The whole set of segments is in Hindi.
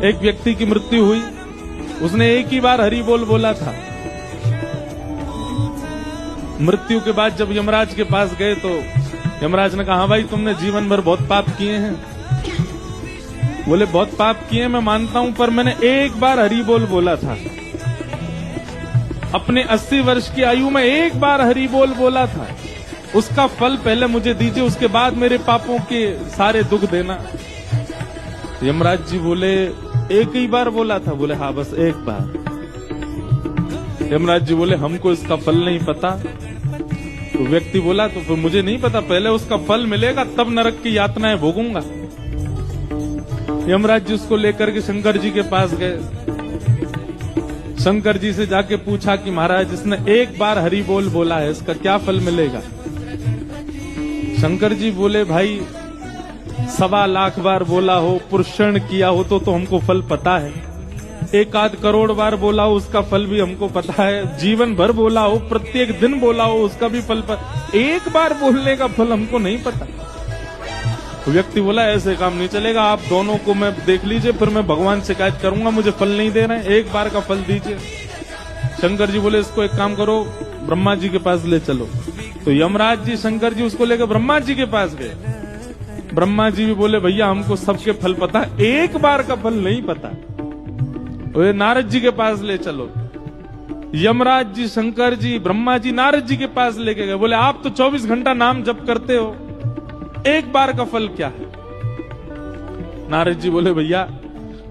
एक व्यक्ति की मृत्यु हुई, उसने एक ही बार हरि बोल बोला था। मृत्यु के बाद जब यमराज के पास गए तो यमराज ने कहा, हाँ भाई तुमने जीवन भर बहुत पाप किए हैं। बोले बहुत पाप किए मैं मानता हूं, पर मैंने एक बार हरि बोल बोला था। अपने 80 वर्ष की आयु में एक बार हरि बोल बोला था, उसका फल पहले मुझे दीजिए, उसके बाद मेरे पापों के सारे दुख देना। यमराज जी बोले एक ही बार बोला था? बोले हाँ बस एक बार। यमराज जी बोले हमको इसका फल नहीं पता। तो व्यक्ति बोला तो फिर मुझे नहीं पता, पहले उसका फल मिलेगा तब नरक की यातनाएं भोगूंगा। यमराज जी उसको लेकर के शंकर जी के पास गए। शंकर जी से जाके पूछा कि महाराज इसने एक बार हरि बोल बोला है, इसका क्या फल मिलेगा? शंकर जी बोले भाई 1.25 लाख बार बोला हो, पुरुषण किया हो तो हमको फल पता है। 1-8 करोड़ बार बोला हो उसका फल भी हमको पता है। जीवन भर बोला हो, प्रत्येक दिन बोला हो उसका भी फल पता, एक बार बोलने का फल हमको नहीं पता। व्यक्ति बोला ऐसे काम नहीं चलेगा, आप दोनों को मैं देख लीजिए, फिर मैं भगवान से शिकायत करूंगा, मुझे फल नहीं दे रहे हैं, एक बार का फल दीजिए। शंकर जी बोले इसको एक काम करो, ब्रह्मा जी के पास ले चलो। तो यमराज जी शंकर जी उसको लेकर ब्रह्मा जी के पास गए। ब्रह्मा जी भी बोले भैया हमको सबके फल पता है, एक बार का फल नहीं पता। वे नारद जी के पास ले चलो। यमराज जी शंकर जी ब्रह्मा जी नारद जी के पास लेके गए। बोले आप तो 24 घंटा नाम जप करते हो, एक बार का फल क्या है? नारद जी बोले भैया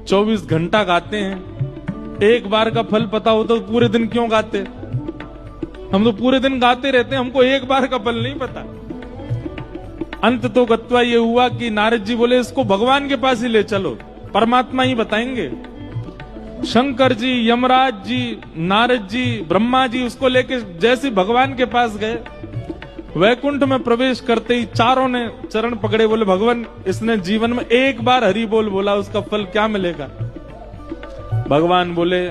24 घंटा गाते हैं, एक बार का फल पता हो तो पूरे दिन क्यों गाते? हम तो पूरे दिन गाते रहते हैं, हमको एक बार का फल नहीं पता। अंत तो गत्वा ये हुआ कि नारद जी बोले इसको भगवान के पास ही ले चलो, परमात्मा ही बताएंगे। शंकर जी यमराज जी नारद जी ब्रह्मा जी उसको लेके जैसे भगवान के पास गए, वैकुंठ में प्रवेश करते ही चारों ने चरण पकड़े। बोले भगवान इसने जीवन में एक बार हरि बोल बोला, उसका फल क्या मिलेगा? भगवान बोले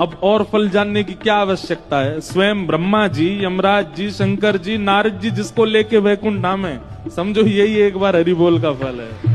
अब और फल जानने की क्या आवश्यकता है? स्वयं ब्रह्मा जी यमराज जी शंकर जी नारद जी जिसको लेके वैकुंठ नाम है, समझो यही एक बार हरि बोल का फल है।